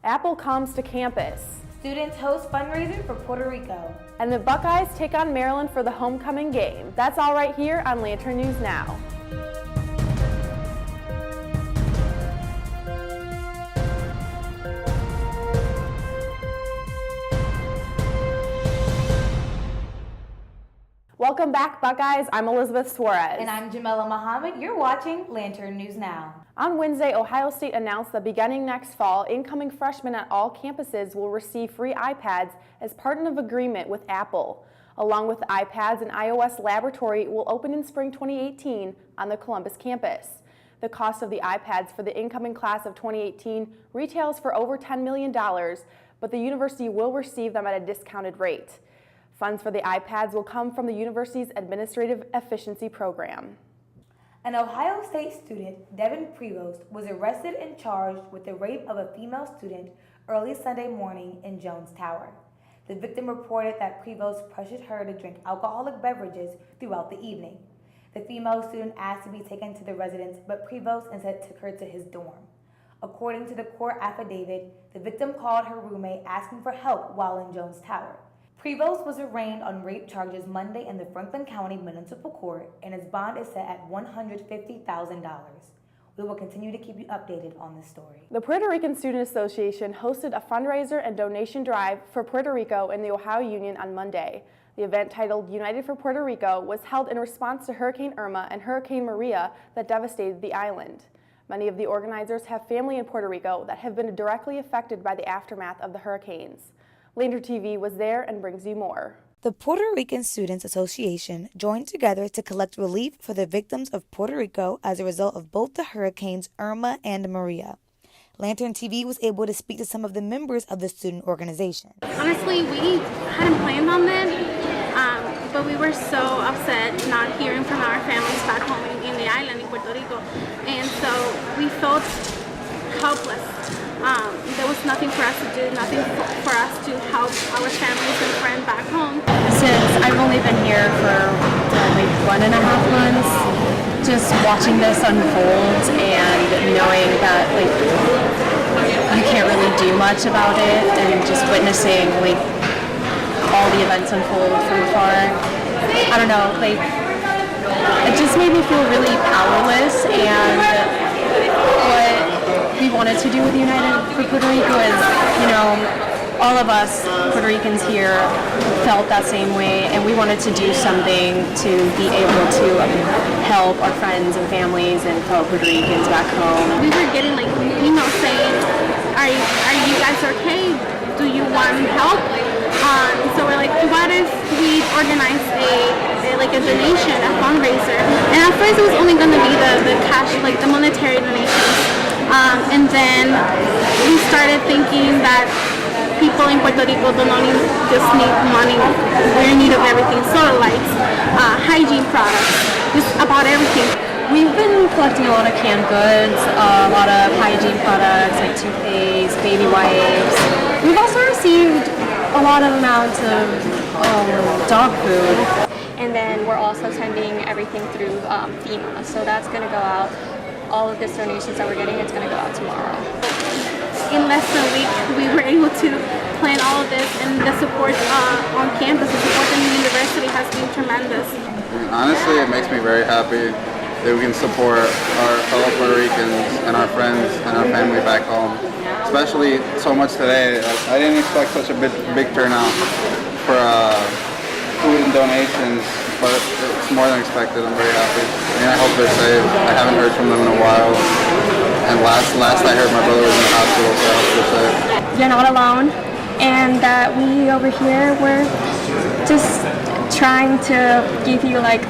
Apple comes to campus. Students host fundraiser for Puerto Rico. And the Buckeyes take on Maryland for the homecoming game. That's all right here on Lantern News Now. Welcome back, Buckeyes. I'm Elizabeth Suarez. And I'm Jamela Muhammad. You're watching Lantern News Now. On Wednesday, Ohio State announced that beginning next fall, incoming freshmen at all campuses will receive free iPads as part of an agreement with Apple. Along with iPads, an iOS laboratory will open in spring 2018 on the Columbus campus. The cost of the iPads for the incoming class of 2018 retails for over $10 million, but the university will receive them at a discounted rate. Funds for the iPads will come from the university's Administrative Efficiency Program. An Ohio State student, Devin Prevost, was arrested and charged with the rape of a female student early Sunday morning in Jones Tower. The victim reported that Prevost pressured her to drink alcoholic beverages throughout the evening. The female student asked to be taken to the residence, but Prevost instead took her to his dorm. According to the court affidavit, the victim called her roommate asking for help while in Jones Tower. Prevost was arraigned on rape charges Monday in the Franklin County Municipal Court, and his bond is set at $150,000. We will continue to keep you updated on this story. The Puerto Rican Student Association hosted a fundraiser and donation drive for Puerto Rico in the Ohio Union on Monday. The event, titled United for Puerto Rico, was held in response to Hurricane Irma and Hurricane Maria that devastated the island. Many of the organizers have family in Puerto Rico that have been directly affected by the aftermath of the hurricanes. Lantern TV was there and brings you more. The Puerto Rican Students Association joined together to collect relief for the victims of Puerto Rico as a result of both the hurricanes Irma and Maria. Lantern TV was able to speak to some of the members of the student organization. Honestly, we hadn't planned on this, but we were so upset not hearing from our families back home in the island in Puerto Rico, and so we felt helpless. There was nothing for us to do, nothing for us to help our families and friends back home. Since I've only been here for like 1.5 months, just watching this unfold and knowing that like you can't really do much about it, and just witnessing like all the events unfold from afar, I don't know, like it just made me feel really powerless. And what we wanted to do with United for Puerto Rico is, you know, all of us Puerto Ricans here felt that same way, and we wanted to do something to be able to help our friends and families and fellow Puerto Ricans back home. We were getting like emails saying, are you guys okay? Do you want help? So we're like, what if we organize a donation, a fundraiser? And at first it was only going to be the cash, like the monetary donations. And then we started thinking that people in Puerto Rico don't only just need money, we're in need of everything. Solar lights, hygiene products, just about everything. We've been collecting a lot of canned goods, a lot of hygiene products like toothpaste, baby wipes. We've also received a lot of amounts of dog food. And then we're also sending everything through FEMA, so that's going to go out. All of these donations that we're getting, it's going to go out tomorrow. In less than a week, we were able to plan all of this, and the support on campus, the support in the university has been tremendous. Honestly, it makes me very happy that we can support our fellow Puerto Ricans and our friends and our family back home. Especially so much today. I didn't expect such a big turnout for food and donations, but it's more than expected. I'm very happy. And I hope they're safe. I haven't heard from them in a while. And last I heard, my brother was in the hospital, so I hope they're safe. You're not alone, and that we over here, we're just trying to give you like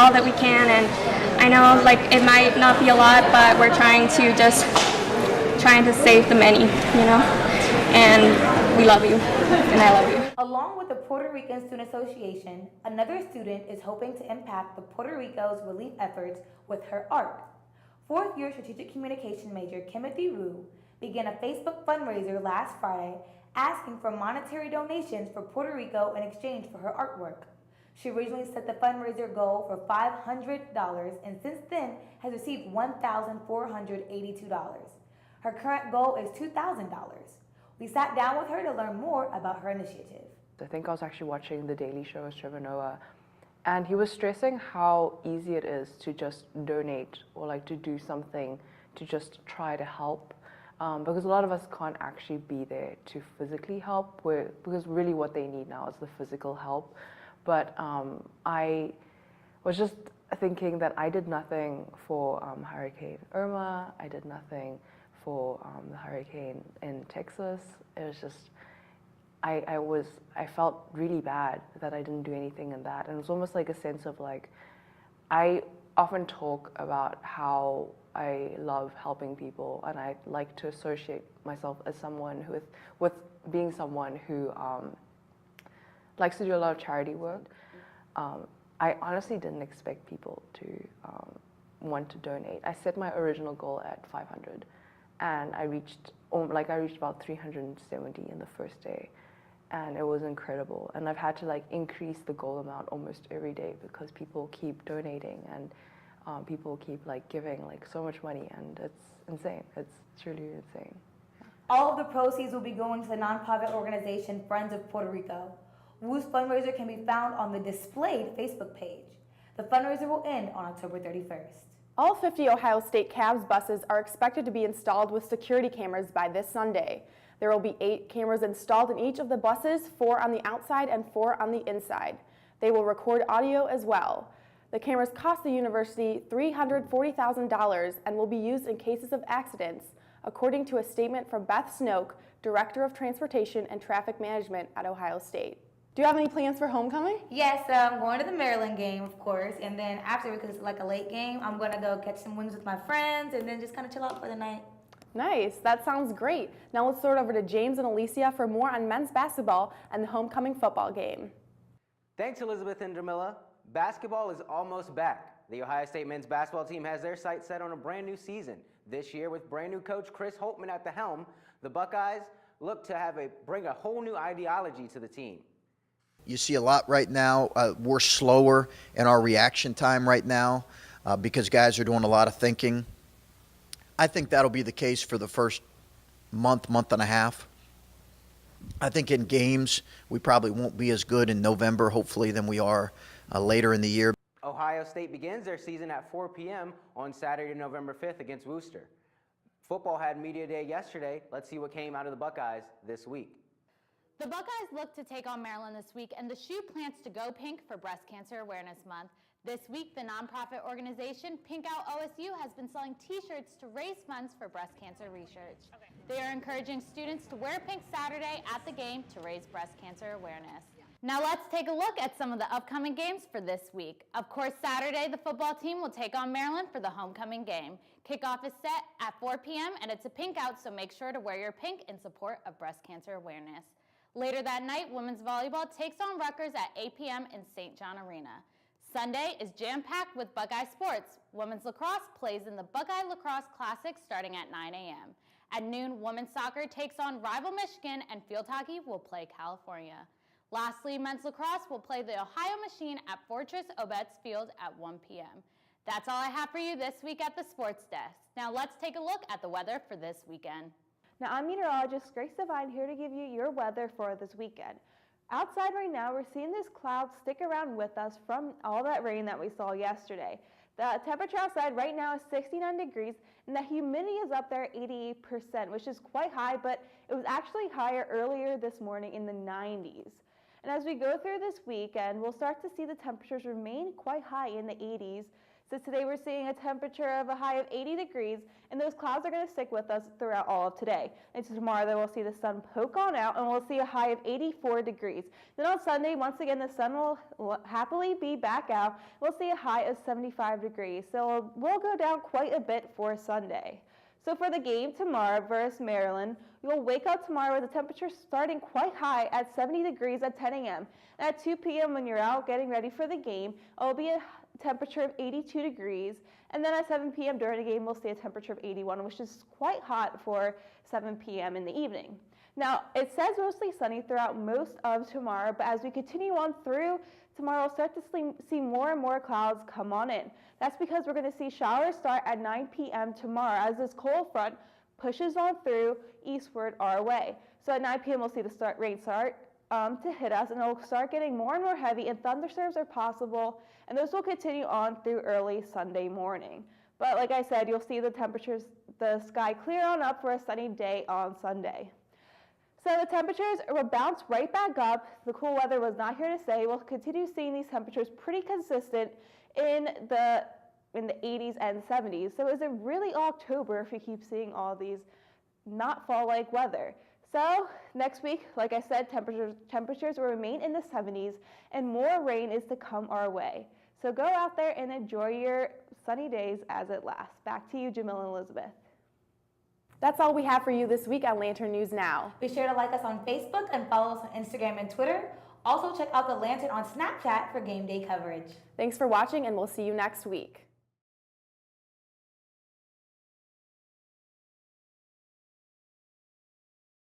all that we can. And I know like it might not be a lot, but we're trying to save the many, you know. And we love you, and I love you. Along with the Puerto Rican Student Association, another student is hoping to impact the Puerto Rico's relief efforts with her art. Fourth-year strategic communication major Kimothy Rue began a Facebook fundraiser last Friday asking for monetary donations for Puerto Rico in exchange for her artwork. She originally set the fundraiser goal for $500 and since then has received $1,482. Her current goal is $2,000. We sat down with her to learn more about her initiative. I think I was actually watching The Daily Show with Trevor Noah, and he was stressing how easy it is to just donate or like to do something to just try to help. Because a lot of us can't actually be there to physically help, because really what they need now is the physical help. But I was just thinking that I did nothing for Hurricane Irma, I did nothing for the hurricane in Texas. It was just, I felt really bad that I didn't do anything in that. And it was almost like a sense of like, I often talk about how I love helping people, and I like to associate myself as someone who, with being someone who likes to do a lot of charity work. I honestly didn't expect people to want to donate. I set my original goal at 500, and I reached about 370 in the first day, and it was incredible. And I've had to like increase the goal amount almost every day because people keep donating, and people keep like giving like so much money, and it's insane. It's truly insane. All of the proceeds will be going to the nonprofit organization Friends of Puerto Rico. WU's fundraiser can be found on the displayed Facebook page. The fundraiser will end on October 31st. All 50 Ohio State Cavs buses are expected to be installed with security cameras by this Sunday. There will be 8 cameras installed in each of the buses, 4 on the outside and 4 on the inside. They will record audio as well. The cameras cost the university $340,000 and will be used in cases of accidents, according to a statement from Beth Snoke, Director of Transportation and Traffic Management at Ohio State. Do you have any plans for homecoming? Yes, I'm going to the Maryland game, of course, and then after, because it's like a late game, I'm going to go catch some wings with my friends and then just kind of chill out for the night. Nice, that sounds great. Now let's throw it over to James and Alicia for more on men's basketball and the homecoming football game. Thanks, Elizabeth and Jamila. Basketball is almost back. The Ohio State men's basketball team has their sights set on a brand new season. This year, with brand new coach Chris Holtman at the helm, the Buckeyes look to bring a whole new ideology to the team. You see a lot right now. We're slower in our reaction time right now because guys are doing a lot of thinking. I think that'll be the case for the first month and a half. I think in games, we probably won't be as good in November, hopefully, than we are later in the year. Ohio State begins their season at 4 p.m. on Saturday, November 5th against Worcester. Football had Media Day yesterday. Let's see what came out of the Buckeyes this week. The Buckeyes look to take on Maryland this week, and the shoe plans to go pink for Breast Cancer Awareness Month. This week, the nonprofit organization Pink Out OSU has been selling t-shirts to raise funds for breast cancer research. They are encouraging students to wear pink Saturday at the game to raise breast cancer awareness. Now let's take a look at some of the upcoming games for this week. Of course, Saturday, the football team will take on Maryland for the homecoming game. Kickoff is set at 4 p.m. and it's a pink out, so make sure to wear your pink in support of breast cancer awareness. Later that night, women's volleyball takes on Rutgers at 8 p.m. in St. John Arena. Sunday is jam-packed with Buckeye sports. Women's lacrosse plays in the Buckeye Lacrosse Classic starting at 9 a.m. At noon, women's soccer takes on rival Michigan, and field hockey will play California. Lastly, men's lacrosse will play the Ohio Machine at Fortress Obetz Field at 1 p.m. That's all I have for you this week at the Sports Desk. Now let's take a look at the weather for this weekend. Now, I'm meteorologist Grace Devine here to give you your weather for this weekend. Outside right now, we're seeing this cloud stick around with us from all that rain that we saw yesterday. The temperature outside right now is 69 degrees, and the humidity is up there at 88%, which is quite high, but it was actually higher earlier this morning in the 90s. And as we go through this weekend, we'll start to see the temperatures remain quite high in the 80s. So today we're seeing a temperature of a high of 80 degrees, and those clouds are going to stick with us throughout all of today. And tomorrow then we'll see the sun poke on out, and we'll see a high of 84 degrees. Then on Sunday, once again, the sun will happily be back out. We'll see a high of 75 degrees. So we'll go down quite a bit for Sunday. So for the game tomorrow versus Maryland, you'll wake up tomorrow with the temperature starting quite high at 70 degrees at 10 a.m. And at 2 p.m. when you're out getting ready for the game, it'll be a temperature of 82 degrees. And then at 7 p.m. during the game, we'll see a temperature of 81, which is quite hot for 7 p.m. in the evening. Now, it says mostly sunny throughout most of tomorrow, but as we continue on through tomorrow, we'll start to see more and more clouds come on in. That's because we're going to see showers start at 9 p.m. tomorrow as this cold front pushes on through eastward our way. So at 9 p.m. we'll see the rain start to hit us, and it'll start getting more and more heavy, and thunderstorms are possible, and those will continue on through early Sunday morning. But like I said, you'll see the temperatures, the sky clear on up for a sunny day on Sunday. So the temperatures will bounce right back up. The cool weather was not here to stay. We'll continue seeing these temperatures pretty consistent in the 80s and 70s. So is it really October if we keep seeing all these not fall-like weather? So next week, like I said, temperatures will remain in the 70s, and more rain is to come our way. So go out there and enjoy your sunny days as it lasts. Back to you, Jamil and Elizabeth. That's all we have for you this week on Lantern News Now. Be sure to like us on Facebook and follow us on Instagram and Twitter. Also check out the Lantern on Snapchat for game day coverage. Thanks for watching, and we'll see you next week.